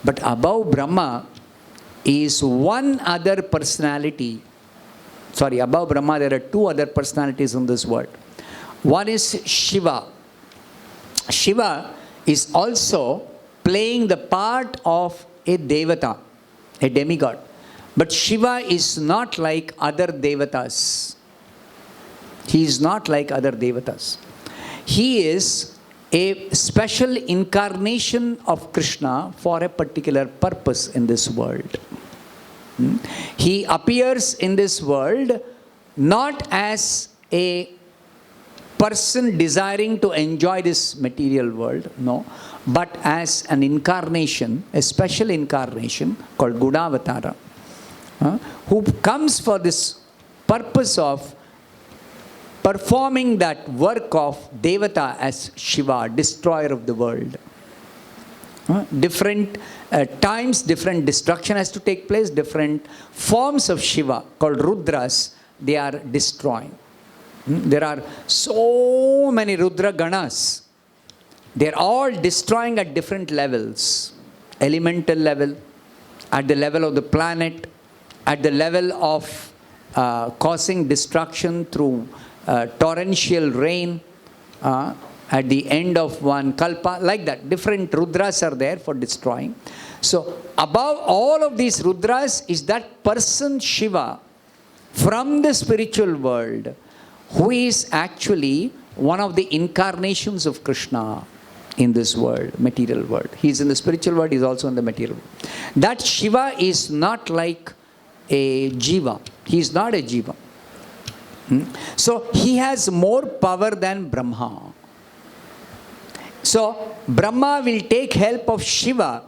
But above Brahma is one other personality. Sorry, above Brahma there are two other personalities in this world. One is Shiva. Shiva is also playing the part of a devata, a demigod. But Shiva is not like other devatas. He is not like other devatas. He is a special incarnation of Krishna for a particular purpose in this world. He appears in this world not as a person desiring to enjoy this material world, no, but as an incarnation, a special incarnation called Gudavatara, who comes for this purpose of performing that work of Devata as Shiva, destroyer of the world. Different times, different destruction has to take place, different forms of Shiva called Rudras, they are destroying. There are so many Rudra Ganas. They are all destroying at different levels. Elemental level, at the level of the planet, at the level of causing destruction through torrential rain, at the end of one kalpa, like that. Different Rudras are there for destroying. So above all of these Rudras is that person Shiva from the spiritual world, who is actually one of the incarnations of Krishna in this world, material world. He is in the spiritual world, he is also in the material world. That Shiva is not like a Jiva. He is not a Jiva. So he has more power than Brahma. So Brahma will take help of Shiva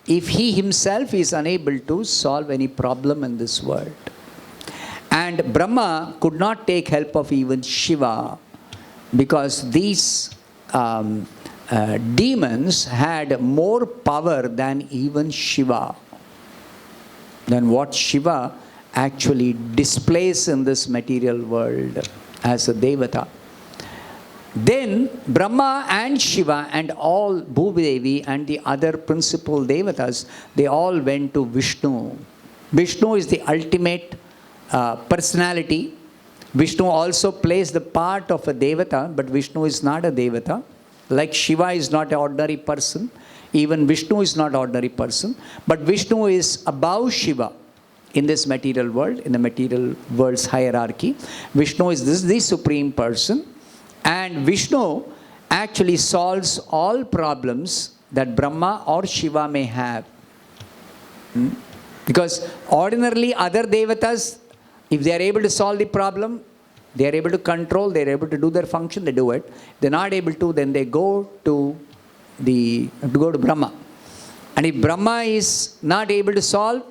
if he himself is unable to solve any problem in this world. And Brahma could not take help of even Shiva because these demons had more power than even Shiva, than what Shiva actually displays in this material world as a devata. Then Brahma and Shiva and all Bhudevi and the other principal devatas, they all went to Vishnu. Vishnu is the ultimate personality. Vishnu also plays the part of a devata, but Vishnu is not a devata. Like Shiva is not an ordinary person, even Vishnu is not an ordinary person, but Vishnu is above Shiva in this material world, in the material world's hierarchy. Vishnu is the supreme person, and Vishnu actually solves all problems that Brahma or Shiva may have. Because ordinarily other devatas, if they are able to solve the problem, they are able to control, they are able to do their function, they do it. If they are not able to, then they go to Brahma. And if Brahma is not able to solve,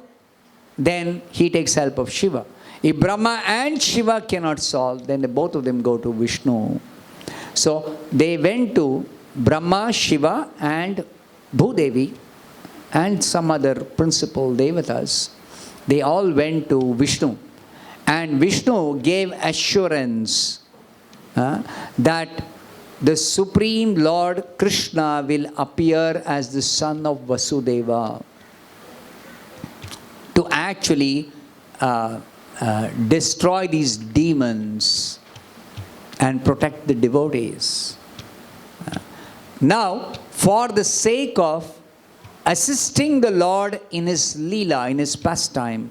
then he takes help of Shiva. If Brahma and Shiva cannot solve, then both of them go to Vishnu. So they went to Brahma, Shiva and Bhudevi and some other principal devatas. They all went to Vishnu. And Vishnu gave assurance that the Supreme Lord Krishna will appear as the son of Vasudeva to actually destroy these demons and protect the devotees. Now, for the sake of assisting the Lord in his Leela, in his pastime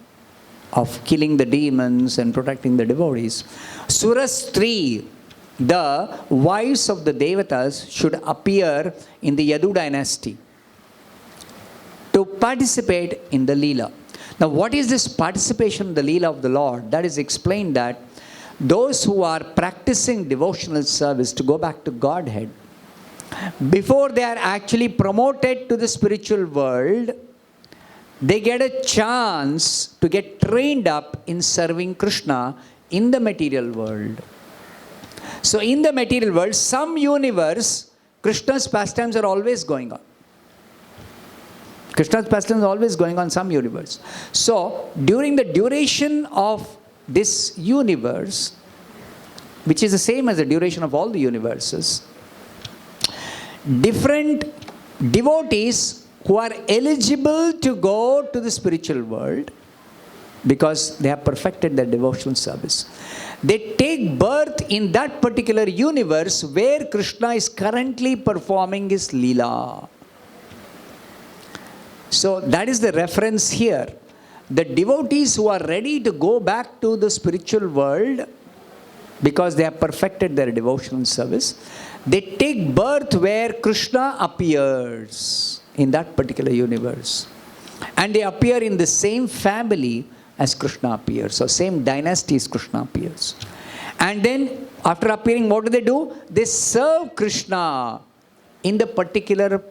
of killing the demons and protecting the devotees, Surastri, the wives of the Devatas, should appear in the Yadu dynasty to participate in the Leela. Now, what is this participation in the Leela of the Lord? That is explained that those who are practicing devotional service to go back to Godhead, before they are actually promoted to the spiritual world, they get a chance to get trained up in serving Krishna in the material world. So in the material world, some universe, Krishna's pastimes are always going on. Krishna's pastimes are always going on some universe. So during the duration of this universe, which is the same as the duration of all the universes, different devotees who are eligible to go to the spiritual world because they have perfected their devotional service, they take birth in that particular universe where Krishna is currently performing his Leela. So that is the reference here. The devotees who are ready to go back to the spiritual world because they have perfected their devotional service, they take birth where Krishna appears in that particular universe. And they appear in the same family as Krishna appears. So same dynasty as Krishna appears. And then after appearing, what do? They serve Krishna in the particular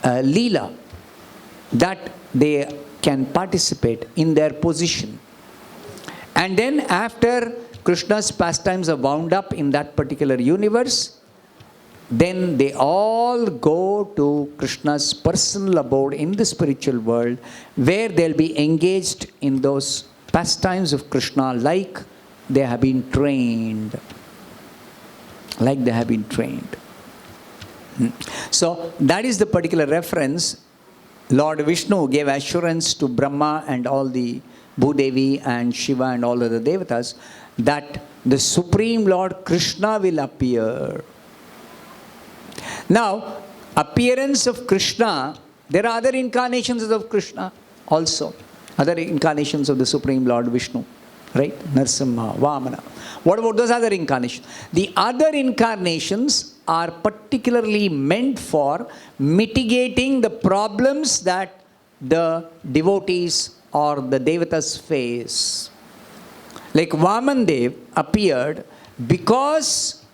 Leela that they can participate in their position. And then after Krishna's pastimes are wound up in that particular universe, then they all go to Krishna's personal abode in the spiritual world, where they'll be engaged in those pastimes of Krishna like they have been trained. Like they have been trained. So that is the particular reference. Lord Vishnu gave assurance to Brahma and all the Bhudevi and Shiva and all other devatas that the Supreme Lord Krishna will appear. Now, appearance of Krishna, there are other incarnations of Krishna also. Other incarnations of the Supreme Lord Vishnu. Right? Narsimha, Vamana. What about those other incarnations? The other incarnations are particularly meant for mitigating the problems that the devotees or the devatas face. Like Vamandev appeared because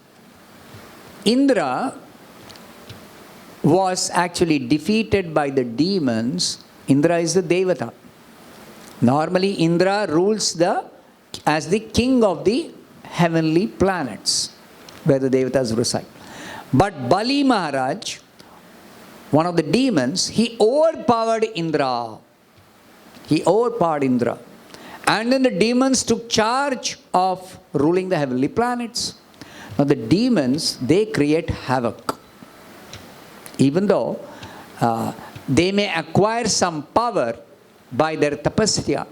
Indra was actually defeated by the demons. Indra is the devata. Normally Indra rules as the king of the heavenly planets where the devatas reside. But Bali Maharaj, one of the demons, he overpowered Indra. He overpowered Indra. And then the demons took charge of ruling the heavenly planets. Now the demons, they create havoc. Even though they may acquire some power by their tapasya,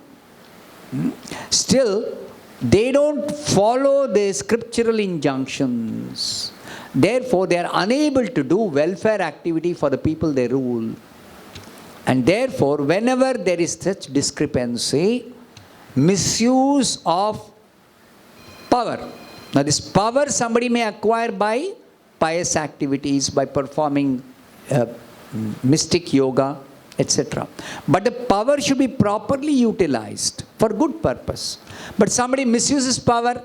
still they don't follow the scriptural injunctions. Therefore, they are unable to do welfare activity for the people they rule. And therefore, whenever there is such discrepancy, misuse of power. Now, this power somebody may acquire by pious activities, by performing mystic yoga, etc. But the power should be properly utilized for good purpose. But somebody misuses power,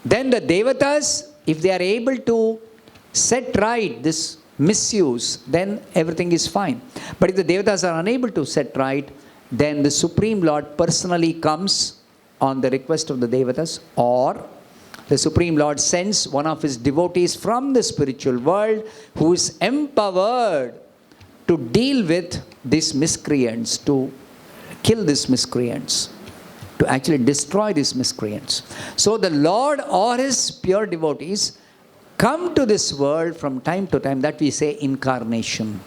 then the devatas, if they are able to set right this misuse, then everything is fine. But if the devatas are unable to set right, then the Supreme Lord personally comes on the request of the devatas, or the Supreme Lord sends one of his devotees from the spiritual world who is empowered to deal with these miscreants, to kill these miscreants, to actually destroy these miscreants. So the Lord or his pure devotees come to this world from time to time. That we say incarnation.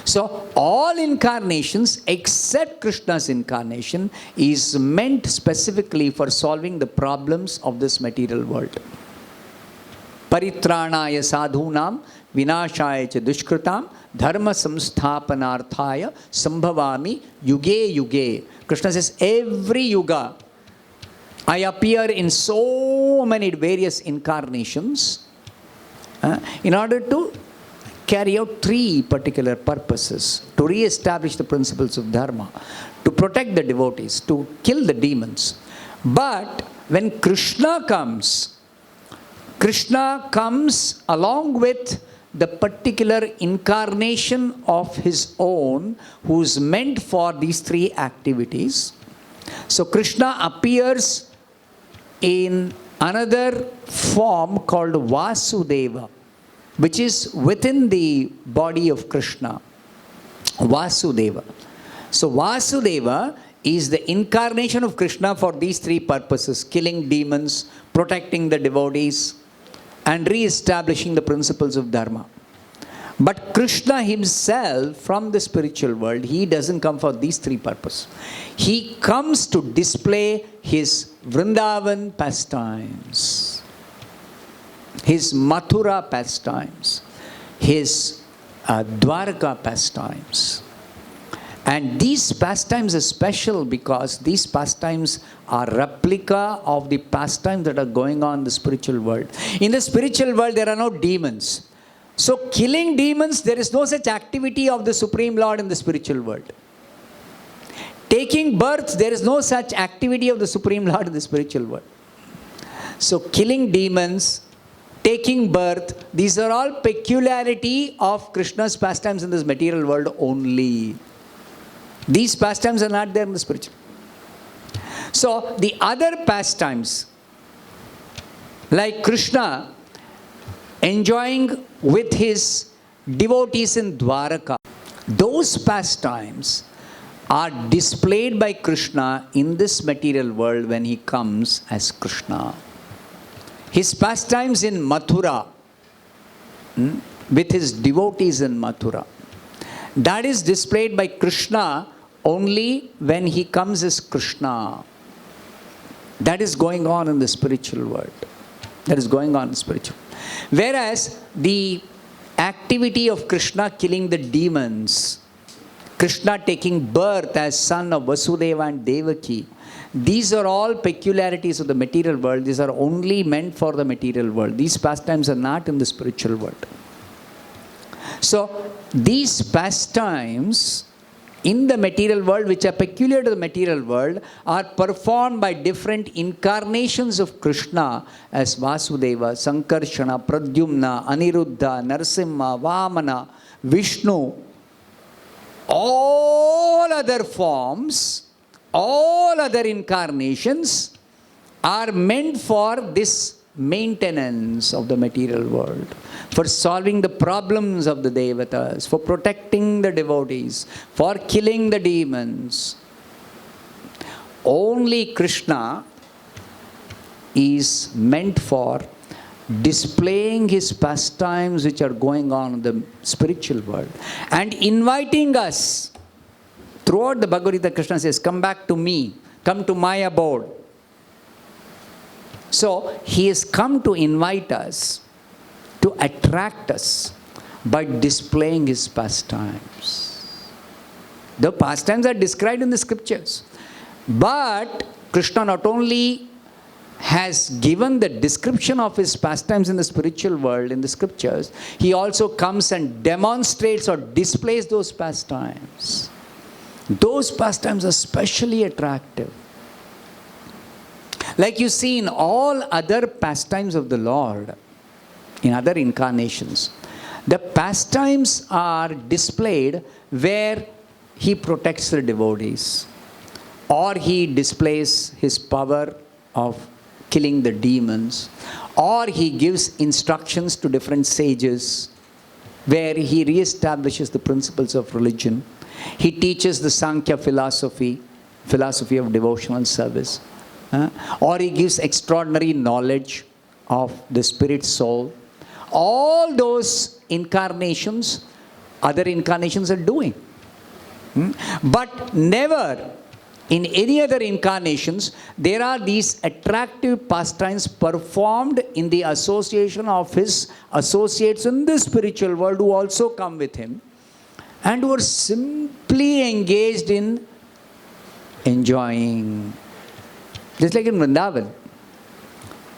So all incarnations except Krishna's incarnation is meant specifically for solving the problems of this material world. Paritranaya sadhunam vinashaya cha dushkritam dharma samsthapanarthaya sambhavami yuge yuge. Krishna says, every yuga I appear in so many various incarnations in order to carry out three particular purposes: to re-establish the principles of dharma, to protect the devotees, to kill the demons. But when Krishna comes along with the particular incarnation of his own, who is meant for these three activities. So Krishna appears in another form called Vasudeva, which is within the body of Krishna. Vasudeva. So Vasudeva is the incarnation of Krishna for these three purposes: killing demons, protecting the devotees, and re-establishing the principles of dharma. But Krishna himself from the spiritual world, he doesn't come for these three purposes. He comes to display his Vrindavan pastimes, his Mathura pastimes, his Dwarka pastimes. And these pastimes are special because these pastimes are replica of the pastimes that are going on in the spiritual world. In the spiritual world, there are no demons. So killing demons, there is no such activity of the Supreme Lord in the spiritual world. Taking birth, there is no such activity of the Supreme Lord in the spiritual world. So killing demons, taking birth, these are all peculiarity of Krishna's pastimes in this material world only. These pastimes are not there in the spiritual. So the other pastimes, like Krishna enjoying with his devotees in Dwaraka, those pastimes are displayed by Krishna in this material world when he comes as Krishna. His pastimes in Mathura, with his devotees in Mathura, that is displayed by Krishna only when he comes as Krishna. That is going on in the spiritual world. That is going on in the spiritual. Whereas the activity of Krishna killing the demons, Krishna taking birth as son of Vasudeva and Devaki, these are all peculiarities of the material world. These are only meant for the material world. These pastimes are not in the spiritual world. So these pastimes in the material world, which are peculiar to the material world, are performed by different incarnations of Krishna as Vasudeva, Sankarshana, Pradyumna, Aniruddha, Narasimha, Vamana, Vishnu. All other forms, all other incarnations are meant for this maintenance of the material world, for solving the problems of the devatas, for protecting the devotees, for killing the demons. Only Krishna is meant for displaying his pastimes which are going on in the spiritual world and inviting us. Throughout the Bhagavad Gita, Krishna says, come back to me, come to my abode. So he has come to invite us, to attract us by displaying his pastimes. The pastimes are described in the scriptures. But Krishna not only has given the description of his pastimes in the spiritual world in the scriptures, he also comes and demonstrates or displays those pastimes. Those pastimes are especially attractive. Like you see in all other pastimes of the Lord, in other incarnations, the pastimes are displayed where he protects the devotees, or he displays his power of killing the demons, or he gives instructions to different sages where he reestablishes the principles of religion. He teaches the Sankhya philosophy of devotional service, or he gives extraordinary knowledge of the spirit soul. All those incarnations, other incarnations are doing. But never in any other incarnations, there are these attractive pastimes performed in the association of his associates in the spiritual world who also come with him and who are simply engaged in enjoying. Just like in Vrindavan.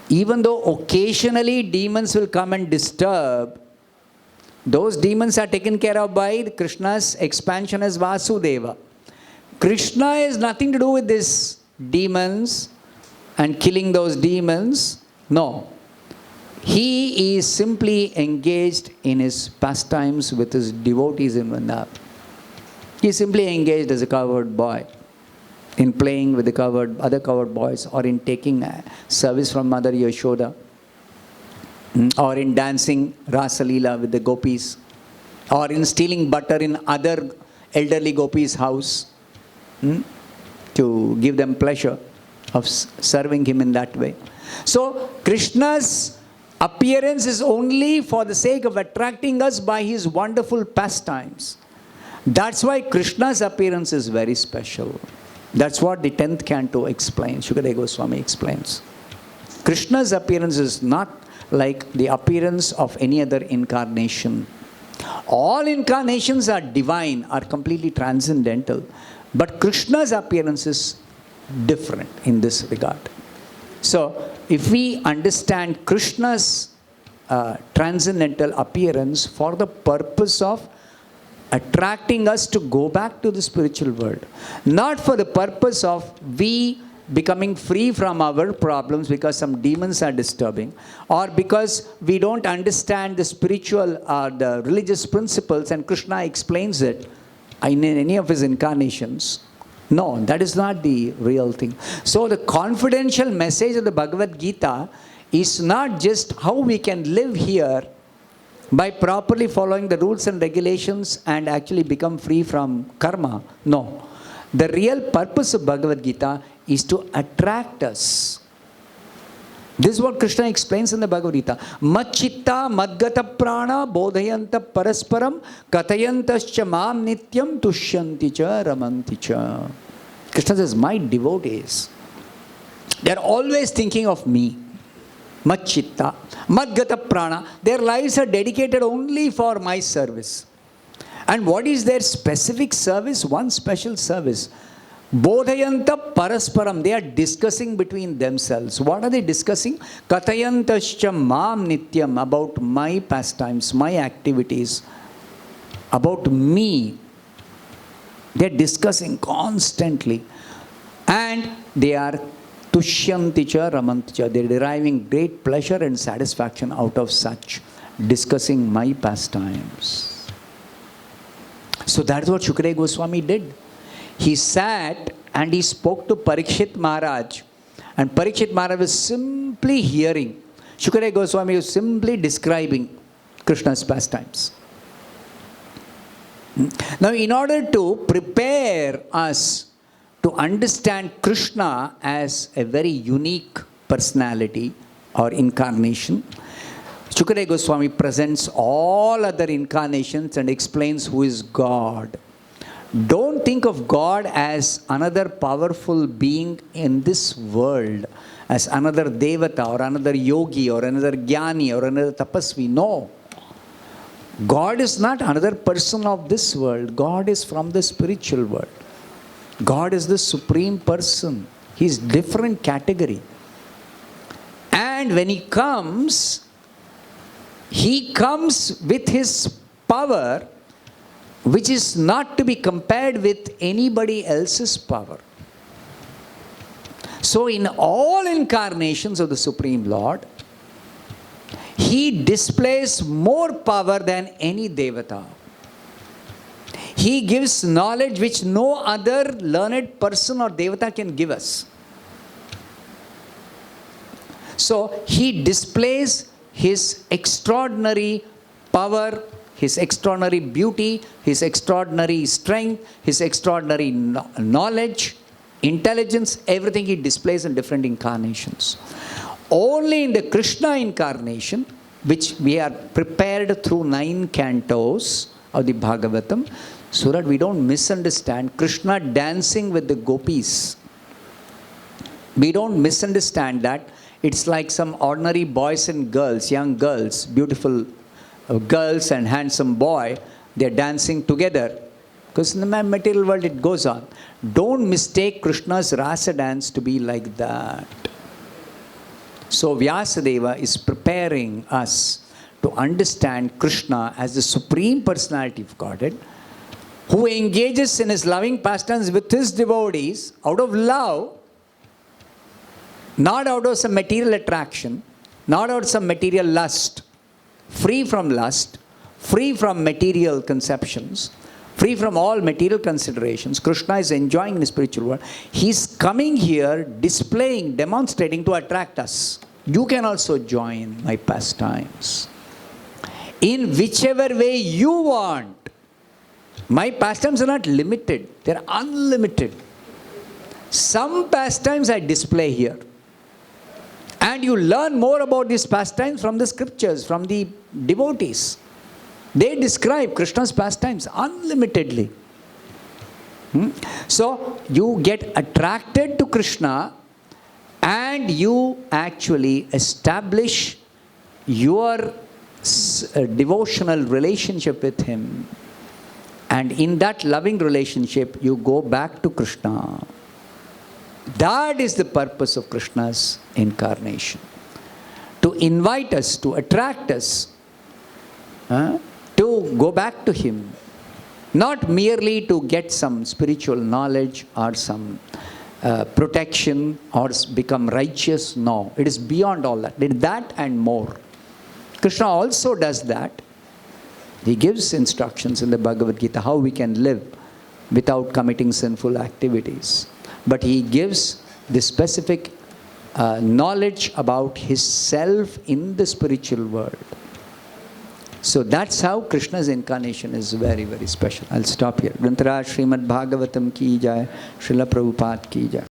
Even though occasionally demons will come and disturb, those demons are taken care of by Krishna's expansion as Vasudeva. Krishna has nothing to do with these demons and killing those demons. No. He is simply engaged in his pastimes with his devotees in Vrindavan. He is simply engaged as a cowherd boy in playing with the other cowherd boys, or in taking service from Mother Yashoda, or in dancing Rasa Leela with the gopis, or in stealing butter in other elderly gopis' house to give them pleasure of serving him in that way. So Krishna's appearance is only for the sake of attracting us by his wonderful pastimes. That's why Krishna's appearance is very special. That's what the 10th canto explains. Shukadeva Goswami explains. Krishna's appearance is not like the appearance of any other incarnation. All incarnations are divine, are completely transcendental. But Krishna's appearance is different in this regard. So, if we understand Krishna's transcendental appearance for the purpose of attracting us to go back to the spiritual world, not for the purpose of we becoming free from our problems because some demons are disturbing, or because we don't understand the spiritual or the religious principles and Krishna explains it in any of his incarnations. No, that is not the real thing. So the confidential message of the Bhagavad Gita is not just how we can live here by properly following the rules and regulations and actually become free from karma. No. The real purpose of Bhagavad Gita is to attract us. This is what Krishna explains in the Bhagavad Gita. Machitta madgata prana bodhayanta parasparam katayantascha mam nityam tushyanti cha ramanti cha. Krishna says, my devotees, they are always thinking of me. Machitta madgata prana. Their lives are dedicated only for my service. And what is their specific service? One special service. Bodhayanta parasparam. They are discussing between themselves. What are they discussing? Katayantascha mam nityam. About my pastimes, my activities. About me. They are discussing constantly. And they are tushyanti cha ramanti cha. They are deriving great pleasure and satisfaction out of such discussing my pastimes. So that's what Shukadeva Goswami did. He sat and he spoke to Parikshit Maharaj. And Parikshit Maharaj was simply hearing. Shukadeva Goswami was simply describing Krishna's pastimes. Now, in order to prepare us to understand Krishna as a very unique personality or incarnation, Shukadeva Goswami presents all other incarnations and explains who is God. Don't think of God as another powerful being in this world, as another devata or another yogi or another jnani or another tapasvi. No. God is not another person of this world. God is from the spiritual world. God is the supreme person. He is different category. And when He comes with His power, which is not to be compared with anybody else's power. So in all incarnations of the Supreme Lord, He displays more power than any devata. He gives knowledge which no other learned person or devata can give us. So He displays His extraordinary power, His extraordinary beauty, His extraordinary strength, His extraordinary knowledge, intelligence, everything He displays in different incarnations. Only in the Krishna incarnation, which we are prepared through 9 cantos of the Bhagavatam, so that we don't misunderstand Krishna dancing with the gopis. We don't misunderstand that it's like some ordinary boys and girls, young girls, beautiful girls and handsome boy, they're dancing together. Because in the material world it goes on. Don't mistake Krishna's rasa dance to be like that. So Vyasadeva is preparing us to understand Krishna as the Supreme Personality of Godhead, who engages in His loving pastimes with His devotees out of love, not out of some material attraction, not out of some material lust, free from lust, free from material conceptions, free from all material considerations. Krishna is enjoying in the spiritual world. He's coming here, displaying, demonstrating to attract us. You can also join my pastimes in whichever way you want. My pastimes are not limited, they're unlimited. Some pastimes I display here. And you learn more about these pastimes from the scriptures, from the devotees. They describe Krishna's pastimes unlimitedly. So you get attracted to Krishna and you actually establish your devotional relationship with Him. And in that loving relationship, you go back to Krishna. That is the purpose of Krishna's incarnation. To invite us, to attract us, to go back to Him. Not merely to get some spiritual knowledge or some protection or become righteous. No, it is beyond all that. It is that and more. Krishna also does that. He gives instructions in the Bhagavad Gita how we can live without committing sinful activities. But He gives the specific knowledge about His self in the spiritual world. So that's how Krishna's incarnation is very, very special. I'll stop here. Grantharaj Srimad Bhagavatam ki jai, Srila Prabhupada ki jai.